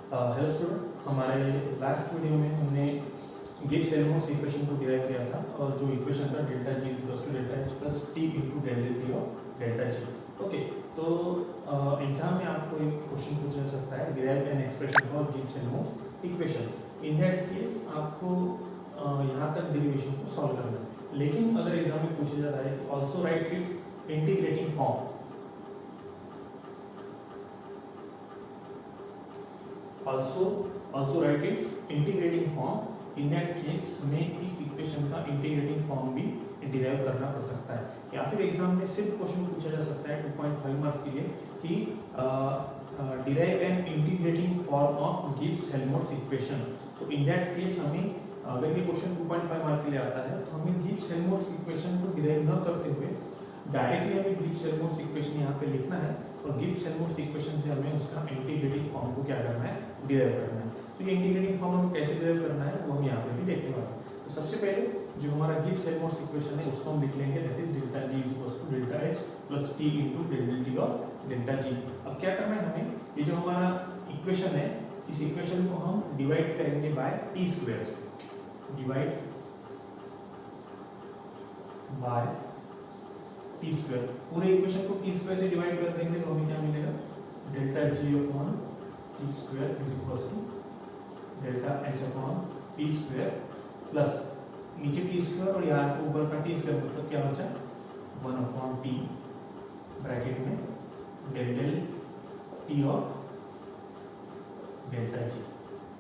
Hello student, हमारे last video में हमने गिब्स हेल्महोल्ट्ज इक्वेशन को डिराइव किया था और जो इक्वेशन था delta G equals to delta H plus T into delta T of delta G. Okay, तो एग्जाम में आपको एक क्वेश्चन पूछा जा सकता है, derive an expression for Gibbs Helmholtz equation. In that case आपको यहाँ तक डेरिवेशन को सॉल्व करना है, लेकिन अगर एग्जाम में पूछा जाता है कि also rights it's integrating form, also write its integrating form, in that case हमें इस इक्वेशन का इंटीग्रेटिंग फॉर्म भी डिराइव करना पड़ सकता है। या फिर एग्जाम में सिर्फ क्वेश्चन पूछा जा सकता है 2.5 मार्क्स के लिए कि derive N integrating form of Gibbs Helmholtz equation. तो इन दैट केस हमें अगर ये क्वेश्चन 2.5 मार्क के लिए आता है तो हमें गिब्स हेल्महोल्ट्ज इक्वेशन को डिराइव न करते हुए डायरेक्टली हमें गिब्स हेल्महोल्ट्ज इक्वेशन यहाँ पे लिखना है और गिब्स हेल्महोल्ट्ज इक्वेशन से हमें उसका इंटीग्रेटिंग फॉर्म को क्या करना है, डिराइव करना है। तो ये इंटीग्रेटिंग फॉर्म हमें कैसे डिराइव करना है वो हम यहाँ पे भी देखने वाले हैं। तो सबसे पहले जो हमारा गिब्स हेल्महोल्ट्ज इक्वेशन है उसको हम लिख लेंगे, that is delta G equals to delta H plus T into delta T of delta G. अब क्या करना है हमें, ये जो हमारा इक्वेशन है इस इक्वेशन को हम डिवाइड करेंगे by T squares, divide by T square. पूरे इक्वेशन को टी स्क्वायर से डिवाइड कर देंगे तो हमें क्या मिलेगा, delta G upon T square is equal to delta H upon T square plus नीचे टी स्क्वायर और यहाँ पे ऊपर का टी स्क्वायर, मतलब क्या बचा 1 अपॉन टी ब्रैकेट में delta T of delta G.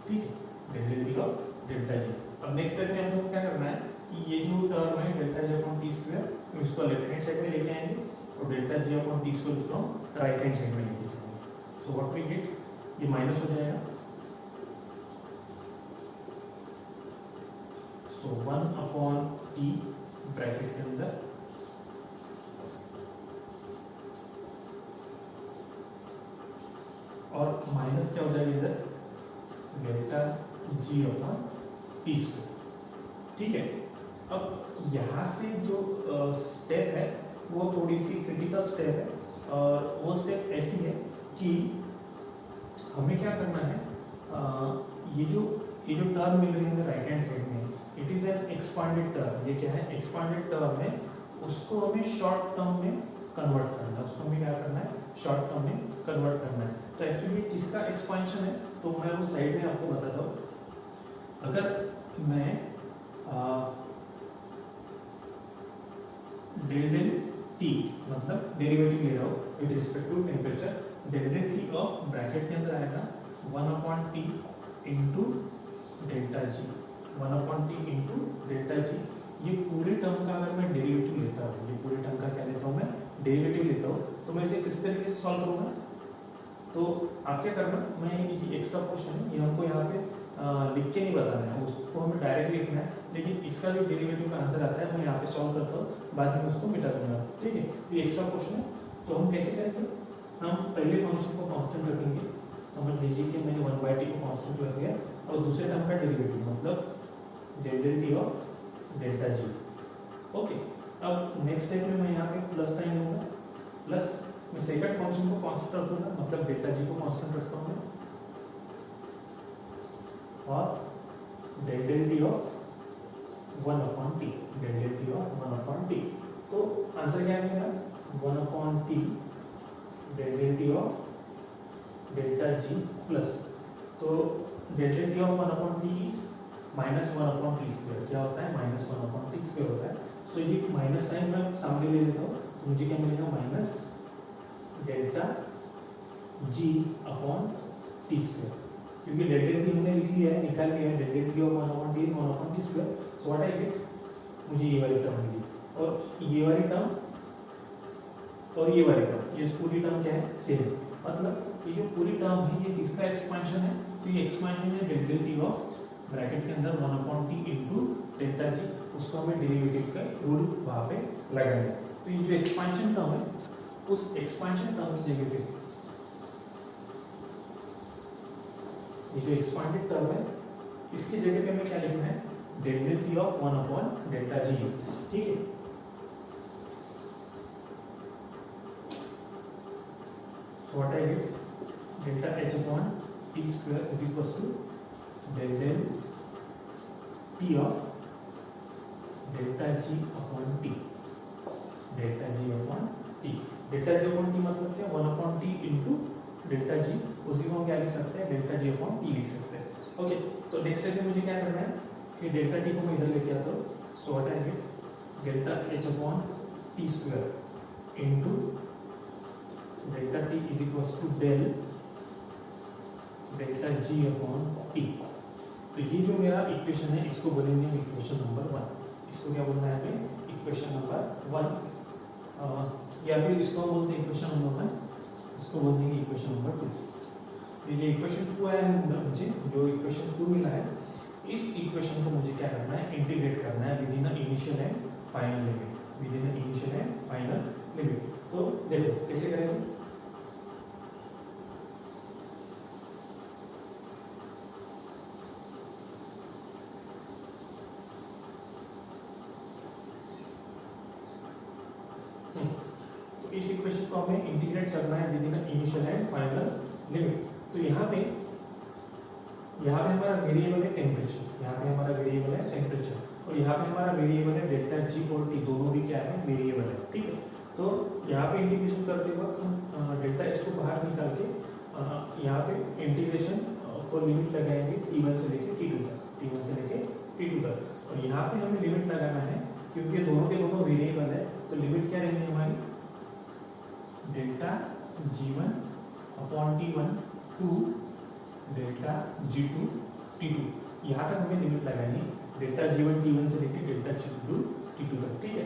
ठीक है, delta T of delta G. अब नेक्स्ट स्टेप में हम लोग क्या करना है कि ये जो टर्म है delta G upon T square इसको लेफ्ट हैंड साइड में लेके आएंगे और delta G upon T square इसको राइट हैंड साइड में लेके जाएंगे। सो व्हाट वी गेट, ये माइनस हो जाएगा। सो 1 अपॉन टी ब्रैकेट के अंदर और माइनस क्या हो जाएगा इधर, delta G upon T square. ठीक है, अब यहाँ से जो स्टेप है वो थोड़ी सी क्रिटिकल स्टेप है और वो स्टेप ऐसी है कि हमें क्या करना है, ये जो टर्म मिल रही है राइट हैंड साइड में, it is an expanded term. ये क्या है, एक्सपांडेड टर्म है, उसको हमें शॉर्ट टर्म में कन्वर्ट करना है, उसको हमें क्या करना है, शॉर्ट टर्म में कन्वर्ट करना है। तो एक्चुअली किसका एक्सपांशन है तो मैं वो साइड में आपको बताता हूँ। अगर मैं डेल्टा टी मतलब डेरिवेटिव ले रहा हूँ with respect to temperature, delta T of bracket के अंदर आएगा 1 upon T into delta G, 1 upon T into delta G. ये पूरे टर्म का अगर मैं डेरिवेटिव लेता हूँ, ये पूरे टर्म का क्या लेता हूँ मैं, डेरिवेटिव लेता हूँ, तो मैं इसे किस तरीके से सॉल्व करूँगा। तो आप क्या करना, मैं ये एक्स्ट्रा क्वेश्चन है ये हमको यहाँ पे लिख के नहीं बताना है, उसको हमें डायरेक्ट लिखना है, लेकिन इसका जो डेरिवेटिव का आंसर आता है मैं यहाँ पे सॉल्व करता हूँ, बाद में उसको मिटा दूंगा। ठीक है, ये एक्स्ट्रा क्वेश्चन है। तो हम कैसे करेंगे, हम पहले फंक्शन को कांस्टेंट रखेंगे, समझ लीजिए कि मैंने 1/t को कांस्टेंट रख दिया और दूसरे टर्म का डेरिवेटिव मतलब delta T of delta G. Okay, अब नेक्स्ट स्टेप में मैं यहाँ पे प्लस साइन लूंगा, प्लस मैं सेकंड फंक्शन को कांस्टेंट रखूंगा मतलब डेल्टा जी को कांस्टेंट रखता हूँ और delta T of 1 upon T, delta T of 1 upon T. तो आंसर क्या आएगा, 1 upon T delta T of delta G plus, तो delta T of 1 upon T is minus 1 upon T square. क्या होता है, माइनस 1 अपॉन टी स्क्वायर होता है। सो ये माइनस साइन मैं सामने ले लेता हूँ, तो मुझे क्या मिलेगा, minus delta G upon T square, क्योंकि डेल्टा टी हमने लिख लिया है, निकाल लिया है, delta T of 1 upon T is 1 upon T square. So what I gate, मुझे ये वाली टर्म मिली और ये वाली टर्म और ये वाली टर्म, ये पूरी टर्म क्या है, सेम। मतलब ये जो पूरी टर्म है ये किसका एक्सपेंशन है, तो ये एक्सपेंशन है डेल्टा टी ऑफ ब्रैकेट के अंदर 1 अपॉन टी इंटू डेल्टा जी, उसको हमें डेरिवेटिव का रूल वहाँ पे लगाएंगे। तो ये जो एक्सपेंशन टर्म है उस एक्सपेंशन टर्म की जगह पे ये जो एक्सपांडेड टर्म है इसकी जगह पे हमें क्या लिखना है, delta T of 1 upon delta G. ठीक है, so what I get, delta H upon T square is equal to del del T of delta G upon T, delta G upon T. Delta G upon T मतलब क्या, 1 upon T into delta G, उसी को हम क्या लिख सकते हैं, delta G upon T लिख सकते हैं। ओके, तो नेक्स्ट स्टेप में मुझे क्या करना है कि डेल्टा टी को मैं इधर लेके आता हूँ, so what I get delta H upon T square into delta T is equal to del delta G upon T. तो ये जो मेरा इक्वेशन है इसको बोलेंगे इक्वेशन नंबर 1। इसको क्या बोलना है हमें, इक्वेशन नंबर 1, या फिर इसको बोलते हैं इक्वेशन नंबर 1, इसको बोल देंगे इक्वेशन नंबर 2। ये इक्वेशन 2 आया है मुझे, जो इक्वेशन 2 मिला है, इस इक्वेशन को मुझे क्या करना है, इंटीग्रेट करना है with in initial and final limit, with in initial and final limit. तो देखो कैसे करेंगे, तो इस इक्वेशन को हमें इंटीग्रेट करना है with in initial and final limit. तो यहाँ पे हमारा वेरिएबल है टेम्परेचर, यहाँ पे हमारा वेरिएबल है टेम्परेचर, और यहाँ पे हमारा वेरिएबल है डेल्टा जी और टी, दोनों भी क्या है, वेरिएबल है। ठीक है, तो यहाँ पे इंटीग्रेशन करते वक्त हम डेल्टा एच को बाहर निकाल के यहाँ पे इंटीग्रेशन को लिमिट लगाएंगे T1 से लेके T2 तक, T1 से लेके T2 तक, और यहाँ पे हमें लिमिट लगाना है क्योंकि दोनों के दोनों वेरिएबल है, तो लिमिट क्या रहेंगी हमारी, delta G1 upon T1 to delta G2 T2। यहाँ तक हमें लिमिट लगानी है, डेल्टा G1 T1 से लेकर डेल्टा G2 T2 तक। ठीक है,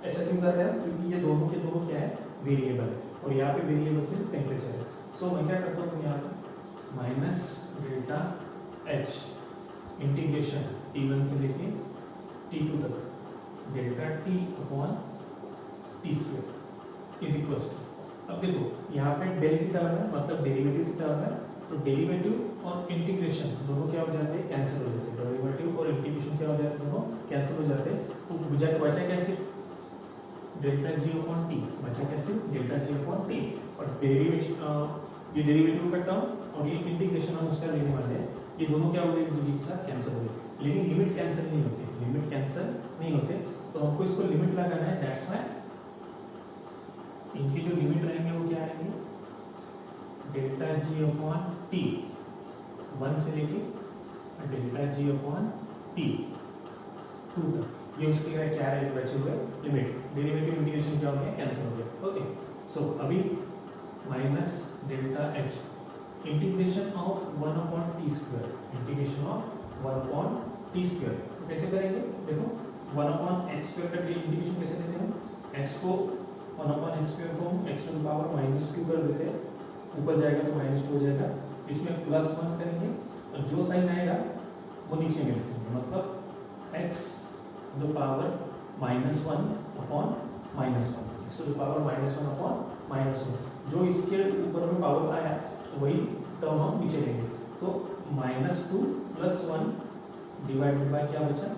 ऐसा क्यों कर रहे हैं, क्योंकि ये दोनों के दोनों क्या है, वेरिएबल है, और यहाँ पे वेरिएबल सिर्फ टेम्परेचर है। सो मैं क्या करता हूँ, यहाँ पे minus delta H integration T1 से लेके T2 तक delta T upon T square is equal to, अब देखो यहाँ पे डेल की टर्म है, मतलब डेरिवेटिव की टर्म है, तो डेरिवेटिव और इंटीग्रेशन दोनों क्या हो जाते हैं, कैंसिल हो जाते हैं, डेरिवेटिव और इंटीग्रेशन क्या हो जाते हैं, दोनों कैंसिल हो जाते हैं। तो बचा कैसे, डेल्टा जी अपॉन टी, बचा कैसे, डेल्टा जी अपॉन टी, और डेरिवेशन ये डेरिवेटिव का टर्म और ये इंटीग्रेशन हम उसका लेने वाले हैं, ये दोनों क्या हो गए, एक दूसरे के साथ कैंसिल हो गए, लेकिन लिमिट कैंसिल नहीं होती, लिमिट कैंसिल नहीं होते, तो हमको इसको लिमिट लगाना है, दैट्स व्हाई इनकी जो लिमिट रहेंगे वो क्या रहेंगे, डेल्टा जी अपॉन टी 1 से लेके डेल्टा जी अपॉन टी 2 तक, ये उसके क्या रहेंगे बचे हुए लिमिट, डेरिवेटिव इंटीग्रेशन क्या हो गया, कैंसिल हो गया। ओके, सो अभी minus delta H integration of 1 upon T square, integration of 1 upon T square, तो कैसे करेंगे, देखो 1 अपॉन एक्स स्क्वायर का इंटीग्रेशन कैसे देते हैं, एक्स को 1 अपॉन एक्स स्क्वायर को हम एक्स टू द पावर -2 कर देते हैं, ऊपर जाएगा तो -2 हो जाएगा, इसमें +1 करेंगे, और जो साइन आएगा वो नीचे में लिखेंगे, मतलब x to the power -1 upon -1, x to the power -1 upon -1, जो इसके ऊपर में पावर आया वही टर्म हम नीचे लेंगे, तो -2 + 1 डिवाइडेड बाय क्या बचा,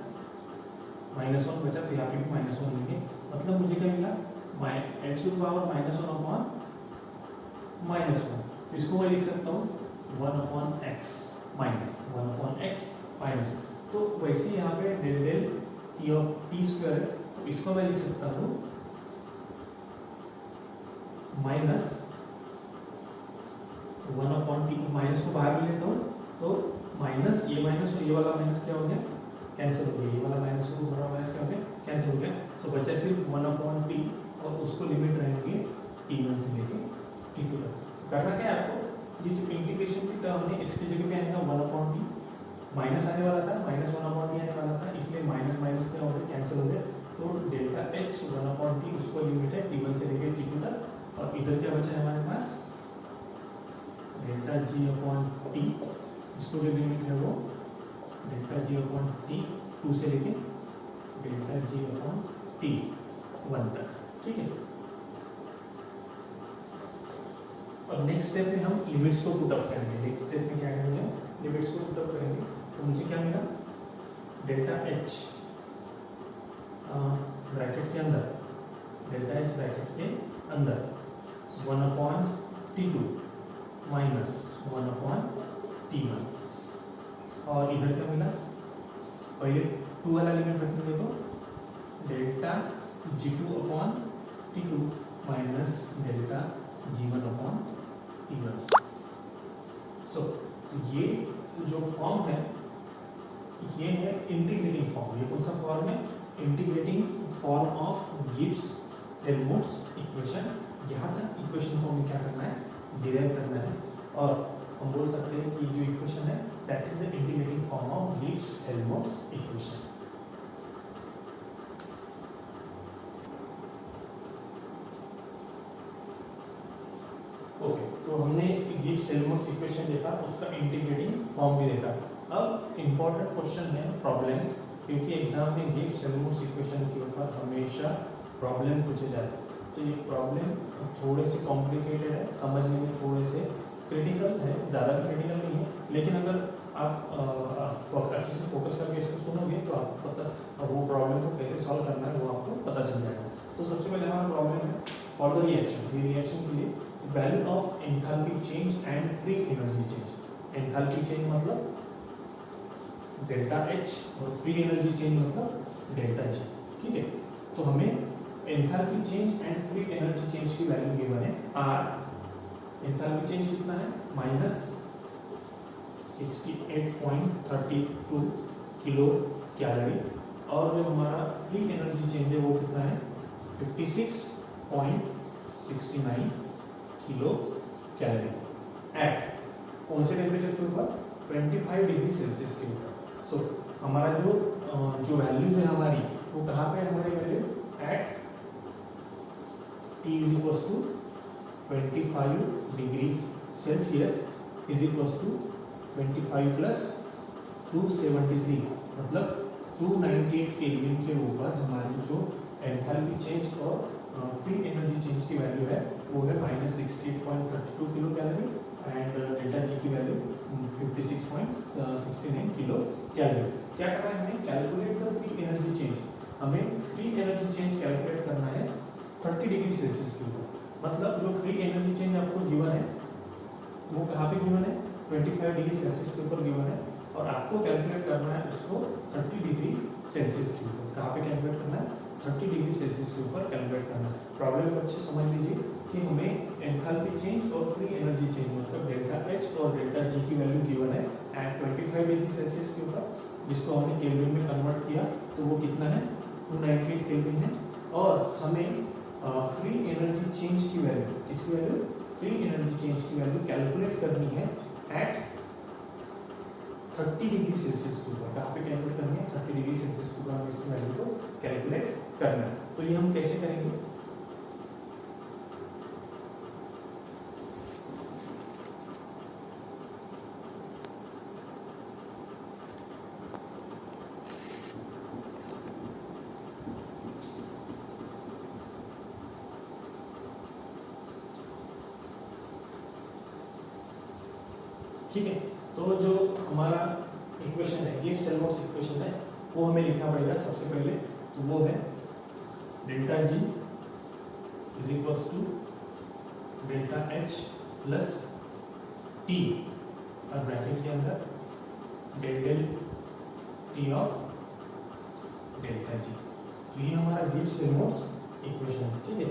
-1 बचा, तो यहाँ पे भी -1 लेंगे, मतलब मुझे क्या मिला, x to the power -1 upon -1, तो इसको मैं लिख सकता हूँ 1 upon x minus 1 upon x minus, तो वैसे ही यहाँ पे del del T of T square है, तो इसको मैं लिख सकता हूँ माइनस 1 अपॉन टी, माइनस को बाहर ले लेता हूँ, तो माइनस ये माइनस और ये वाला माइनस क्या हो गया, कैंसिल हो गया, ये वाला माइनस को बड़ा माइनस क्या हो गया, कैंसिल हो गया, तो बचा सिर्फ 1 अपॉन टी, और उसको लिमिट रहेंगे T1 से लेके T2 तक। करना क्या है आपको, ये जो इंटीग्रेशन की टर्म है इसकी जगह पे आएगा 1 अपॉन टी, माइनस आने वाला था, -1 अपॉन टी आने वाला था, इसलिए माइनस माइनस क्या हो गया, कैंसिल हो गया, तो डेल्टा एच 1 अपॉन टी उसको लिमिट है T1 से लेके T2 तक, और इधर क्या बचा है हमारे पास, डेल्टा जी अपॉन टी, इसको जो लिमिट है वो डेल्टा जी अपॉन टी 2 से लेके डेल्टा जी अपॉन टी 1 तक। ठीक है, और नेक्स्ट स्टेप में हम लिमिट्स को पुट अप करेंगे, नेक्स्ट स्टेप में क्या करेंगे, लिमिट्स को पुट अप करेंगे, तो मुझे क्या मिला, डेल्टा एच ब्रैकेट के अंदर, डेल्टा एच ब्रैकेट के अंदर 1/T2 माइनस 1/T1। और इधर क्या मिला, पहले 2 वाला एलिमेंट रखेंगे तो delta G2/T2 minus delta G1/T1। सो ये जो फॉर्म है ये है इंटीग्रेटिंग फॉर्म। ये कौन सा फॉर्म है, integrating form of Gibbs Helmholtz equation. यहाँ तक इक्वेशन को हमें क्या करना है, डिराइव करना है। और हम बोल सकते हैं कि जो इक्वेशन है that is the integrating form of Gibbs Helmholtz equation. Okay, तो हमने गिब्स हेल्महोल्ट्ज इक्वेशन देखा, उसका इंटीग्रेटिंग फॉर्म भी देखा। अब इंपॉर्टेंट क्वेश्चन है प्रॉब्लम, क्योंकि एग्जाम में गिब्स हेल्महोल्ट्ज इक्वेशन के ऊपर हमेशा प्रॉब्लम पूछे जाते हैं। तो ये प्रॉब्लम थोड़े से कॉम्प्लिकेटेड है, समझने में थोड़े से क्रिटिकल है, ज़्यादा क्रिटिकल नहीं है, लेकिन अगर आप अच्छे से फोकस करके इसको सुनोगे तो आपको पता, वो प्रॉब्लम को कैसे सॉल्व करना है वो आपको पता चल जाएगा। तो सबसे पहले हमारा प्रॉब्लम है फॉर द रिएक्शन। ये रिएक्शन के लिए value of enthalpy change and free energy change. Enthalpy change मतलब डेल्टा H और फ्री एनर्जी चेंज मतलब डेल्टा G। ठीक है, तो हमें enthalpy change and free energy change की वैल्यू गिवन है R। एंथैल्पी चेंज कितना है, माइनस 68.32 किलो कैलोरी। और जो हमारा फ्री एनर्जी चेंज है वो कितना है, 56.69 किलो कैलोरी एट कौन से टेम्परेचर के ऊपर, 25 डिग्री सेल्सियस के ऊपर। सो हमारा जो वैल्यूज है हमारी वो कहाँ पे है, हमारी value at T is equals to 25 degree Celsius is equals to 25 plus 273 मतलब 298 केल्विन के ऊपर हमारी जो एंथैल्पी चेंज और फ्री एनर्जी चेंज की वैल्यू है वो है minus 68.32 kilo calorie and delta G की वैल्यू 56.69 किलो कैलोरी। क्या करना है हमें, calculate the free energy change. हमें फ्री एनर्जी चेंज कैलकुलेट करना है 30 डिग्री सेल्सियस के ऊपर। मतलब जो फ्री एनर्जी चेंज आपको गिवन है वो कहाँ पे गिवन है, 25 डिग्री सेल्सियस के ऊपर गिवन है, और आपको कैलकुलेट करना है उसको 30 डिग्री सेल्सियस के ऊपर। कहाँ पे कैलकुलेट करना है, 30 डिग्री सेल्सियस के ऊपर कैलकुलेट करना है। प्रॉब्लम को अच्छे समझ लीजिए कि हमें एंथैल्पी चेंज और फ्री एनर्जी चेंज मतलब डेल्टा H और डेल्टा G की वैल्यू गिवन है एट 25 डिग्री सेल्सियस के ऊपर, जिसको हमने केल्विन में कन्वर्ट किया तो वो कितना है, 298 केल्विन है। और हमें फ्री एनर्जी चेंज की वैल्यू, किसकी वैल्यू, फ्री एनर्जी चेंज की वैल्यू कैलकुलेट करनी है एट 30 डिग्री सेल्सियस के ऊपर। कहाँ पे कैलकुलेट करनी है, 30 डिग्री सेल्सियस के ऊपर हमें इसकी वैल्यू को कैलकुलेट करना है। तो ये हम कैसे करेंगे, ठीक है। तो जो हमारा इक्वेशन है, गिब्स हेल्महोल्ट्ज इक्वेशन है, वो हमें लिखना पड़ेगा सबसे पहले। तो वो है delta G is equals to delta H plus T और ब्रैकेट के अंदर del T of delta G। तो ये हमारा गिब्स हेल्महोल्ट्ज इक्वेशन है। ठीक है,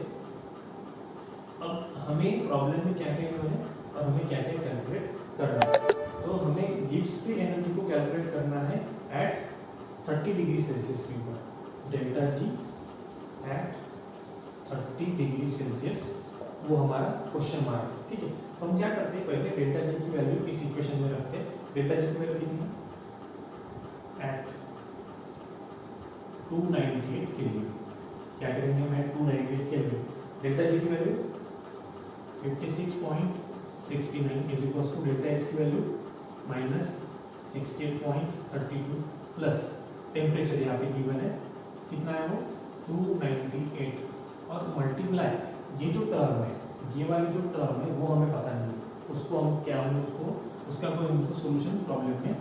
अब हमें प्रॉब्लम में क्या क्या गिवन है और हमें क्या क्या कैलकुलेट करना है। तो हमें गिब्स फ्री एनर्जी को कैलकुलेट करना है एट 30 डिग्री सेल्सियस के ऊपर, delta G at 30 degree Celsius, वो हमारा क्वेश्चन मार्क है। ठीक है, तो हम क्या करते हैं, पहले डेल्टा G की वैल्यू इस इक्वेशन में रखते हैं। डेल्टा G की वैल्यू कितनी है, एट 298 केल्विन। क्या करेंगे हम, 298 केल्विन, डेल्टा G की value 56.69 is equals to delta H की वैल्यू माइनस 68.32 प्लस टेम्परेचर यहाँ पे गिवन है कितना है वो 298 और मल्टीप्लाई ये जो टर्म है, ये वाली जो टर्म है वो हमें पता नहीं है, उसको हम क्या, हमें उसका कोई हमको सोल्यूशन प्रॉब्लम में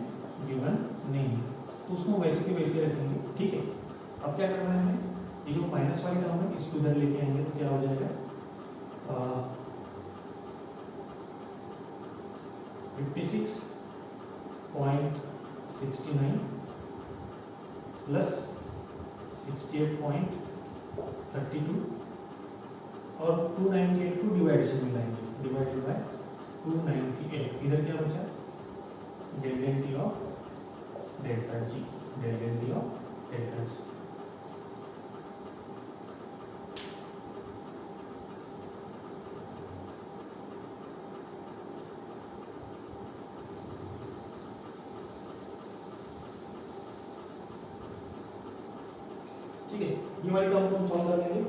गिवन नहीं है, तो उसको वैसे के वैसे रखेंगे। ठीक है, अब क्या करना है हमें, ये जो माइनस वाली टर्म है इसको इधर लेके आएंगे तो क्या हो जाएगा, 56.69 प्लस 68.32 और 298 को डिवाइडेशन में लाएंगे, डिवाइडेड बाय 298। इधर क्या बचा? Del T of delta G, del T of delta G. ठीक है, ये वाली टर्म को हम सॉल्व कर लेंगे।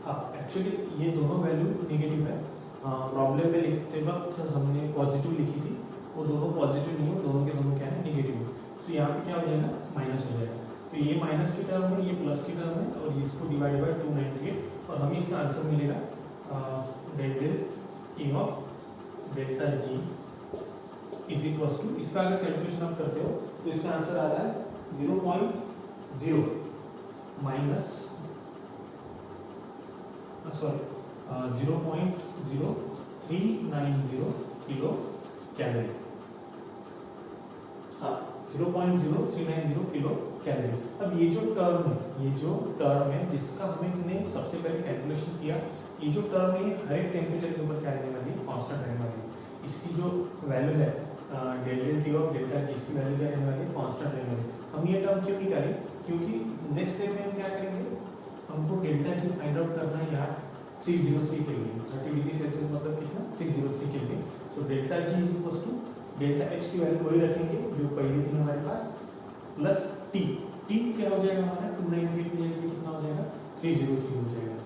हाँ, एक्चुअली ये दोनों वैल्यू नेगेटिव है। प्रॉब्लम में लिखते वक्त हमने पॉजिटिव लिखी थी, वो दोनों पॉजिटिव नहीं हो, दोनों के दोनों क्या है? नेगेटिव। तो यहाँ पे क्या हो जाएगा? माइनस हो जाएगा। तो ये माइनस की टर्म है, ये प्लस की टर्म है, और इसको डिवाइड बाय 298, और हमें इसका आंसर मिलेगा del T of delta G is equal to, इसका अगर कैलकुलेशन आप करते हो तो इसका आंसर आ रहा है 0.0 माइनस 0.0390 किलो कैलोरी। हाँ, 0.0390 किलो कैलोरी। अब ये जो टर्म है जिसका हमने सबसे पहले कैलकुलेशन किया, ये जो टर्म है हर एक टेम्परेचर के ऊपर क्या रहने वाली है? कांस्टेंट रहने वाली है। इसकी जो वैल्यू है del T of delta G, इसकी वैल्यू क्या रहने वाली है? कांस्टेंट रहने वाली है। हम ये टर्म क्यों निकालें? क्योंकि नेक्स्ट स्टेप में हम क्या करेंगे? हमको डेल्टा जी फाइंड आउट करना है यार 303 केल्विन, 30 डिग्री सेल्सियस मतलब कितना? 303 kelvin. So delta G is equal to delta H की वैल्यू वही रखेंगे जो पहले थी हमारे पास, प्लस टी। टी क्या हो जाएगा हमारा? 298 की जगह कितना हो जाएगा? 303 हो जाएगा।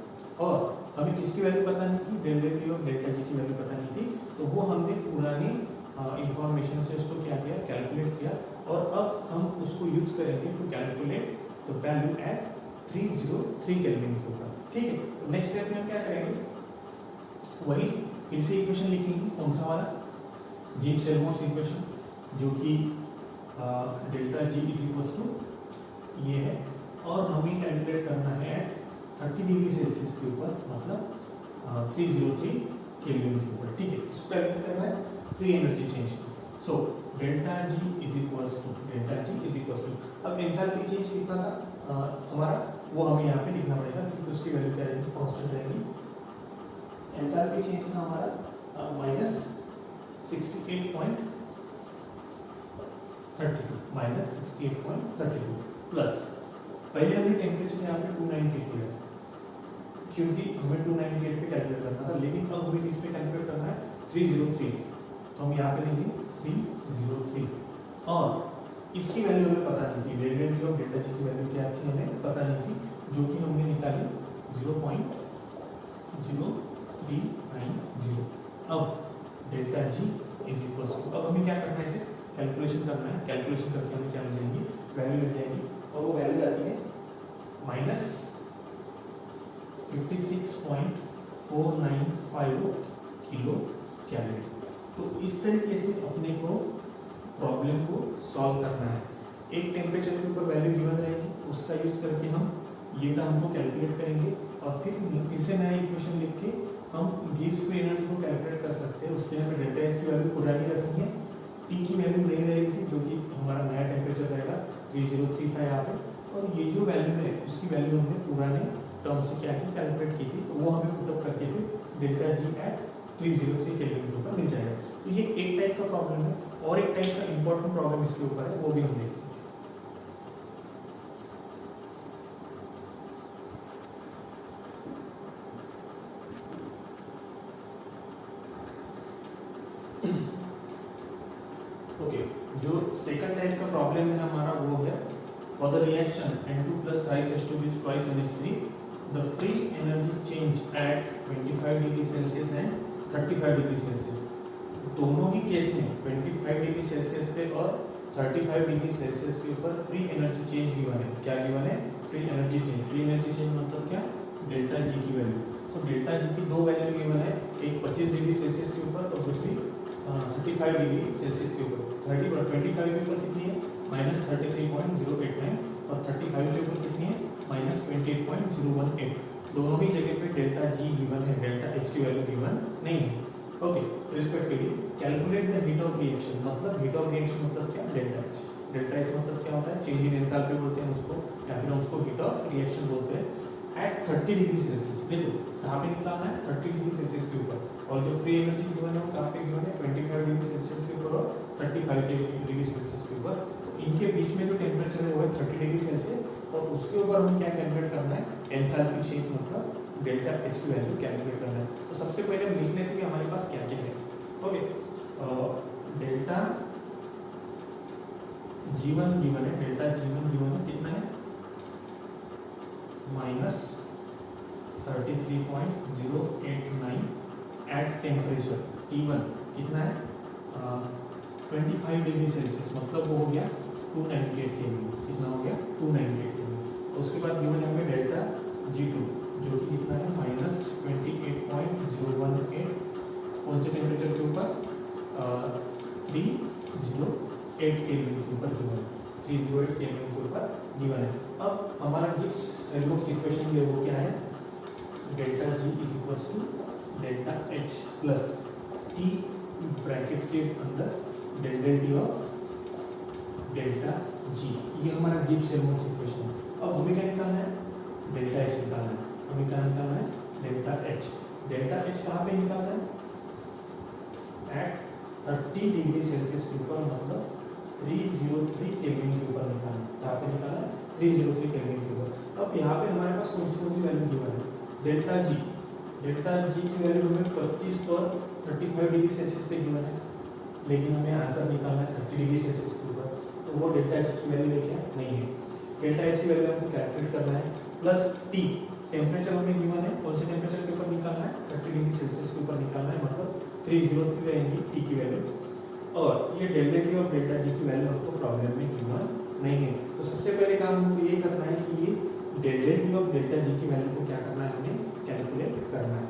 और हमें किसकी वैल्यू पता नहीं थी? डेल टी और डेल्टा जी की वैल्यू पता नहीं थी, तो वो हमने पुरानी इंफॉर्मेशन से उसको क्या किया? कैलकुलेट किया, और अब हम उसको यूज करेंगे to calculate the value at 303 kelvin के ऊपर। ठीक है, तो नेक्स्ट स्टेप में हम क्या करेंगे? वही फिर से इक्वेशन लिखेंगे। कौन सा वाला? गिब्स-हेल्महोल्ट्ज इक्वेशन, जो कि delta G is equal to ये है, और हमें कैलकुलेट करना है 30 डिग्री सेल्सियस के ऊपर, मतलब 303 केल्विन के ऊपर। ठीक है, इसको कैलकुलेट करना है free energy change. So delta G is equals to अब एंथैल्पी चेंज कितना था हमारा, वो हमें यहाँ पे लिखना पड़ेगा क्योंकि उसकी वैल्यू क्या रहेगी? कांस्टेंट रहेगी। एंथैल्पी चेंज था हमारा माइनस 68.32 प्लस, पहले हमने टेम्परेचर यहाँ पे 298 लिया क्योंकि हमें 298 पे कैलकुलेट करना था, लेकिन अब हमें किस पे कैलकुलेट करना है? 303। तो हम यहाँ पे लेंगे 303, और इसकी वैल्यू हमें पता नहीं थी। Del T of delta G की वैल्यू क्या थी हमें पता नहीं थी, जो कि हमने निकाली 0.0390। अब delta G is equal to, अब हमें क्या करना है? इसे कैलकुलेशन करना है। कैलकुलेशन करके हमें क्या मिल जाएगी? वैल्यू मिल जाएगी, और वो वैल्यू आती है माइनस 56.495 किलो कैलोरी। तो इस तरीके से अपने को प्रॉब्लम को सॉल्व करना है। एक टेम्परेचर के ऊपर वैल्यू गिवन रहेगी, उसका यूज करके हम ये टर्म को कैलकुलेट करेंगे, और फिर से नया इक्वेशन लिख के हम गिब्स फ्री एनर्जी को कैलकुलेट कर सकते हैं। उसके लिए हमें डेल्टा एच की वैल्यू पुरानी रखनी है, टी की वैल्यू नहीं रहेगी, जो कि हमारा नया टेम्परेचर रहेगा 303 था यहाँ पे, और ये जो वैल्यू है उसकी वैल्यू हमने पुराने टर्म से क्या की? कैलकुलेट की थी, तो वो हमें पुटअप करके फिर डेल्टा जी एट 303 केल्विन के ऊपर मिल जाएगा। तो ये एक टाइप का प्रॉब्लम है, और एक टाइप का इंपॉर्टेंट प्रॉब्लम इसके ऊपर है, वो भी हम देखेंगे। ओके, जो सेकंड टाइप का प्रॉब्लम है हमारा वो है for the reaction N2 plus thrice H2 gives twice NH3, the free energy change at 25 degree Celsius and 35 degree Celsius, दोनों ही केस में 25 डिग्री सेल्सियस पे और 35 डिग्री सेल्सियस के ऊपर फ्री एनर्जी चेंज गिवन है। क्या गिवन है? Free energy change. Free energy change मतलब क्या? डेल्टा जी की वैल्यू। तो डेल्टा जी की दो वैल्यू गिवन है, एक 25 डिग्री सेल्सियस के ऊपर और दूसरी 35 डिग्री सेल्सियस के ऊपर। 25 के ऊपर कितनी है? -33.089, और 35 के ऊपर कितनी है? माइनस 28.018, दोनों ही जगह पे डेल्टा जी गिवन है, डेल्टा एच की वैल्यू गिवन नहीं है। Okay, respectively calculate the heat of reaction, मतलब हीट ऑफ रिएक्शन मतलब क्या, डेल्टा एच। डेल्टा एच मतलब क्या होता है, चेंज इन एंथैल्पी बोलते हैं उसको, या फिर उसको हीट ऑफ रिएक्शन बोलते हैं एट 30 डिग्री सेल्सियस। देखो कहाँ पे निकालना है, 30 डिग्री सेल्सियस के ऊपर, और जो फ्री एनर्जी गिवन है वो कहाँ पे गिवन है, 25 डिग्री सेल्सियस के ऊपर और 35 डिग्री सेल्सियस के ऊपर। तो इनके बीच में जो टेम्परेचर है वो है 30 डिग्री सेल्सियस, और उसके ऊपर हम क्या कैलकुलेट करना है, एंथैल्पी चेंज मतलब डेल्टा एच की वैल्यू कैलकुलेट करना है। तो सबसे पहले हम लिख लेते हैं कि हमारे पास क्या क्या है। ओके, डेल्टा G1 गिवन है, डेल्टा G1 गिवन है कितना है, माइनस 33.089 एट टेम्परेचर T1 कितना है 25 डिग्री सेल्सियस, मतलब वो हो गया 298 केल्विन। कितना हो गया 298 केल्विन। उसके बाद गिवन है हमें डेल्टा G2 जो कि कितना है माइनस 28.018, कौन से टेम्परेचर के ऊपर 308 केल्विन के ऊपर गिवन है, 308 केल्विन के ऊपर गिवन है। अब हमारा गिब्स हेल्महोल्ट्ज इक्वेशन ये वो क्या है, delta G is equals to delta H plus T bracket के अंदर डेल्टा ऑफ डेल्टा G, ये हमारा गिब्स हेल्महोल्ट्ज इक्वेशन है। अब हमें क्या निकालना है, डेल्टा H निकालना है। हमें क्या निकालना है, डेल्टा H। डेल्टा H कहाँ पे निकालना है, एट 30 डिग्री सेल्सियस के ऊपर, मतलब 303 केल्विन के ऊपर निकालना है। कहाँ पे निकालना है, 303 केल्विन के ऊपर। अब यहाँ पे हमारे पास कौन सी वैल्यू गिवन है, डेल्टा G। डेल्टा G की वैल्यू हमें 25 और 35 डिग्री सेल्सियस पे गिवन है, लेकिन हमें आंसर निकालना है 30 डिग्री सेल्सियस के ऊपर, तो वो डेल्टा H की वैल्यू है क्या, नहीं है। डेल्टा H की वैल्यू हमको कैलकुलेट करना है, प्लस T टेम्परेचर हमें गिवन है, कौन से टेम्परेचर के ऊपर निकालना है, 30 डिग्री सेल्सियस के ऊपर निकालना है, मतलब 303 रहेंगी T की वैल्यू। और ये डेल्टा T और डेल्टा G की वैल्यू हमको प्रॉब्लम में गिवन नहीं है। तो सबसे पहले काम हमको ये करना है कि ये डेल्टा T और डेल्टा G की वैल्यू को क्या करना है, हमें कैलकुलेट करना है।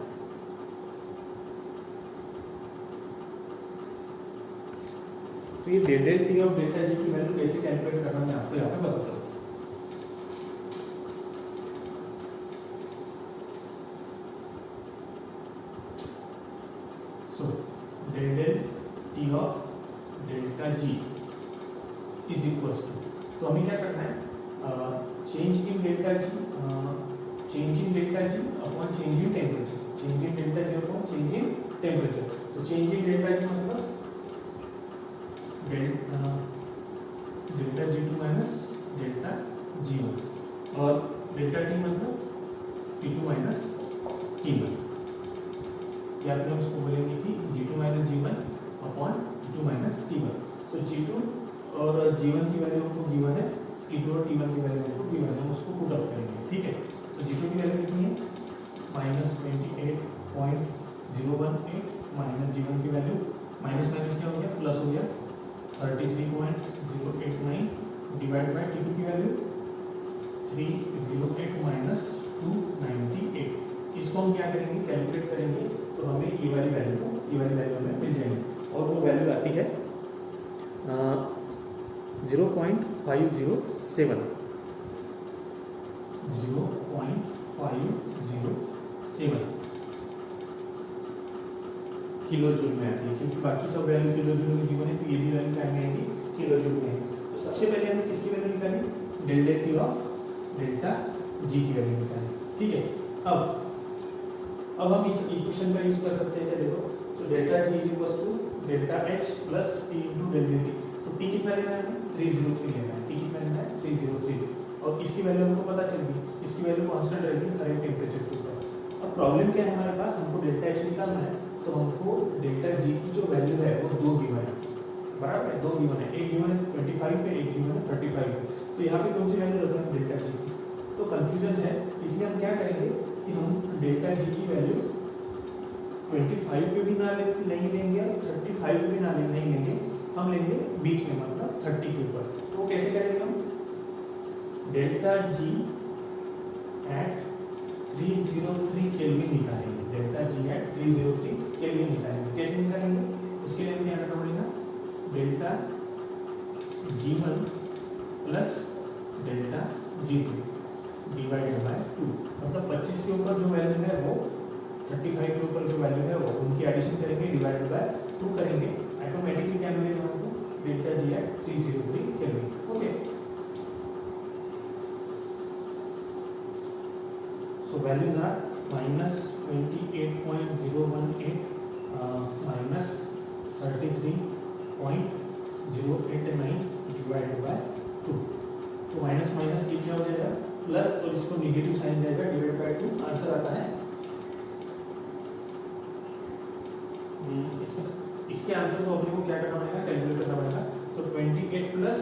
तो ये डेल्टा T और डेल्टा G की वैल्यू कैसे कैलकुलेट करना मैं आपको यहाँ पे बताता हूँ। सो डेल्टा T और delta G is equals to, तो हमें क्या करना है, change in delta G upon change in temperature, change in delta G upon change in temperature. तो चेंज इन डेल्टा G मतलब delta G2 minus delta G1, और delta T मतलब T2 minus T1, या फिर हम उसको बोलेंगे कि G2 minus G1 upon T2 minus T1। सो G2 और G1 की वैल्यू हमको गिवन है, T2 और T1 की वैल्यू हमको गिवन है, हम उसको पुट अप करेंगे, ठीक है। तो G2 की वैल्यू कितनी है, माइनस 28.018, माइनस G1 की वैल्यू, माइनस माइनस क्या हो गया, प्लस हो गया 33.089 डिवाइड बाय T2 की वैल्यू 308 माइनस 298। इसको हम क्या करेंगे, कैलकुलेट करेंगे, तो हमें ये वाली वैल्यू हमें मिल जाएगी, और वो वैल्यू आती है 0.507 किलो जूल में आती है, क्योंकि बाकी सब वैल्यू किलो जूल में गिवन है, तो ये भी वैल्यू क्या आएगी, किलो जूल में। तो सबसे पहले हमें किसकी वैल्यू निकाली, डेल्टा T और डेल्टा G की वैल्यू निकाली, ठीक है। अब हम इस इक्वेशन का यूज कर सकते हैं क्या, देखो, तो delta G is equals to delta H plus T into delta T। तो T कितना लेना है, 303 लेना है, T कितना लेना है 303, और इसकी वैल्यू हमको पता चल गई, इसकी वैल्यू कांस्टेंट रहेगी हर एक टेम्परेचर के ऊपर। अब प्रॉब्लम क्या है हमारे पास, हमको डेल्टा H निकालना है, तो हमको डेल्टा G की जो वैल्यू है वो दो गिवन है, बराबर है, दो गिवन है, एक गिवन है 25 पे, एक गिवन है 35 पे। तो यहाँ पे कौन सी वैल्यू रखें डेल्टा G की, तो कंफ्यूजन है, इसलिए हम क्या करेंगे कि हम डेल्टा G की वैल्यू 25 पे भी नहीं लेंगे और 35 पे भी नहीं लेंगे, हम लेंगे बीच में, मतलब 30 के ऊपर। तो कैसे करेंगे हम, डेल्टा G एट 303 केल्विन निकालेंगे, डेल्टा G एट 303 केल्विन निकालेंगे। कैसे निकालेंगे, उसके लिए हमें क्या करना पड़ेगा, delta G1 plus delta G2 divided by 2, मतलब 25 के ऊपर जो वैल्यू है वो 35 के ऊपर जो वैल्यू है वो उनकी एडिशन करेंगे, डिवाइडेड बाय 2 करेंगे, ऑटोमेटिकली क्या मिलेगा हमको delta G at 303 kelvin. Okay, so values are -28.018 minus 33.089 divided by 2। तो माइनस माइनस ये क्या हो जाएगा प्लस, और इसको नेगेटिव साइन जाएगा, डिवाइड बाय 2 आंसर आता है। इसके आंसर को अपने को क्या करना पड़ेगा, कैलकुलेट करना पड़ेगा। सो 28 प्लस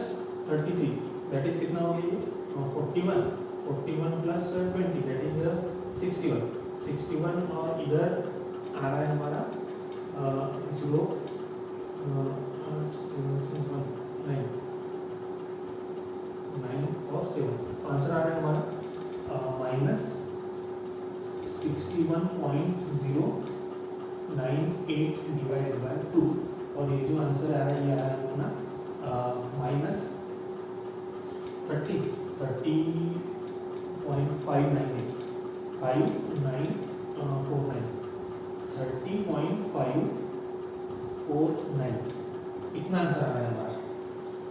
33 दैट इज कितना हो गया ये 41, 41 प्लस 20 दैट इज 61, 61 और इधर आ रहा है हमारा 0 9 और 7, आंसर आ रहा है हमारा माइनस 61.098 डिवाइडेड बाय 2, और ये जो आंसर आ रहा है ये आ रहा है अपना माइनस 30.598 30.549 इतना आंसर आ रहा है हमारा।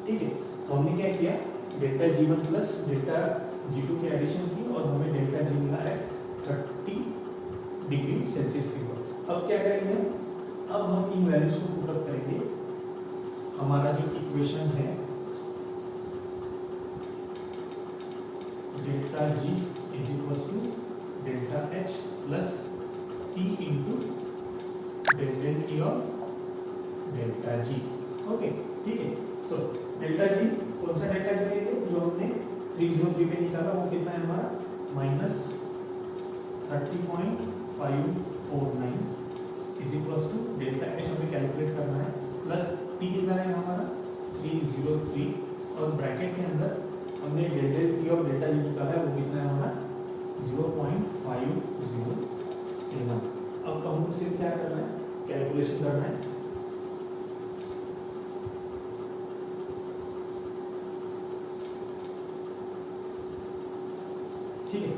ठीक है, तो हमने क्या किया, delta G1 plus delta G2 की एडिशन की और हमें डेल्टा G मिला है 30 डिग्री सेल्सियस के ऊपर। अब क्या करेंगे, अब हम इन वैल्यूज को पुटअप करेंगे। हमारा जो इक्वेशन है delta G is equal to delta H plus T into delta T of delta G। Okay, ठीक है। सो डेल्टा G कौन सा डेल्टा G लेंगे, जो हमने 303 पे निकाला वो कितना है हमारा minus 30.549 is equal to delta H हमें कैलकुलेट करना है, प्लस T कितना है हमारा 303, और ब्रैकेट के अंदर हमने डेल्टा T और डेल्टा G निकाला है वो कितना है हमारा 0.507। अब हमको सिर्फ क्या करना है, कैलकुलेशन करना है। ठीक है,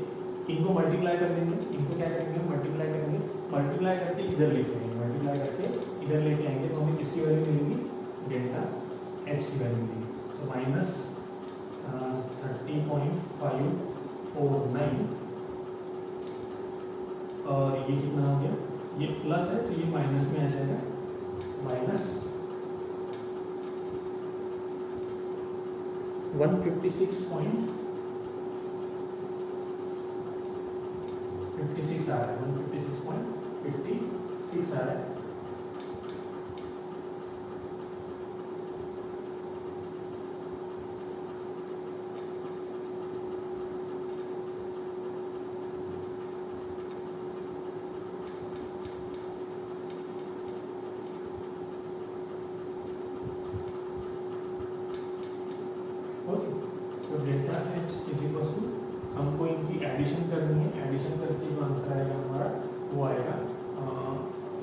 इनको मल्टीप्लाई कर देंगे, इनको क्या करेंगे मल्टीप्लाई करेंगे, मल्टीप्लाई करके इधर लेके आएंगे, मल्टीप्लाई करके इधर लेके आएंगे तो हमें किसकी वैल्यू मिलेगी, डेल्टा H की वैल्यू मिलेगी। तो माइनस 30.549 और ये कितना हो गया, ये प्लस है तो ये माइनस में आ जाएगा, माइनस 156.56 आ रहा है, 156.56 आ रहा है। तो delta H is equal to, हमको इनकी एडिशन करनी है, एडिशन करके जो आंसर आएगा हमारा वो आएगा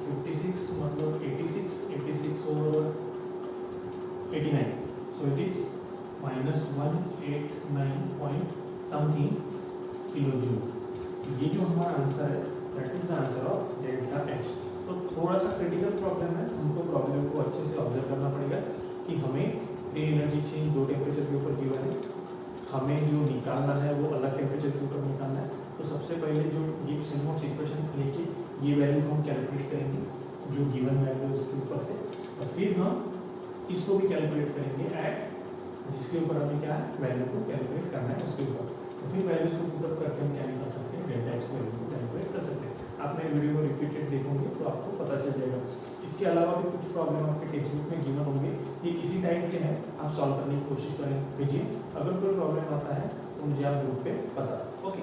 56 मतलब 86 और 89, so it is minus 189 point something kilo joule. ये जो हमारा आंसर है that is the answer of delta H। तो थोड़ा सा क्रिटिकल प्रॉब्लम है, हमको प्रॉब्लम को अच्छे से ऑब्जर्व करना पड़ेगा कि हमें फ्री एनर्जी चेंज 2 टेम्परेचर के ऊपर गिवन है, हमें जो निकालना है वो अलग टेम्परेचर के ऊपर निकालना है। तो सबसे पहले जो गिब्स हेल्महोल्ट्ज इक्वेशन लेके ये वैल्यू हम कैलकुलेट करेंगे, जो गिवन वैल्यू उसके ऊपर से, और फिर हम इसको भी कैलकुलेट करेंगे एट जिसके ऊपर हमें क्या है वैल्यू को कैलकुलेट करना है उसके ऊपर। तो फिर वैल्यूज को पुटअप करके हम क्या कर सकते हैं, डेल्टा H वैल्यू को कैलकुलेट कर सकते हैं। आप मेरे वीडियो को रिपीटेड देखोगे तो आपको पता चल जाएगा। इसके अलावा भी कुछ प्रॉब्लम आपके टेक्स्ट बुक में गिवन होंगे, ये इसी टाइप के हैं, आप सॉल्व करने की कोशिश करें कीजिए। अगर कोई प्रॉब्लम आता है तो मुझे आप ग्रुप पे बताओ। ओके।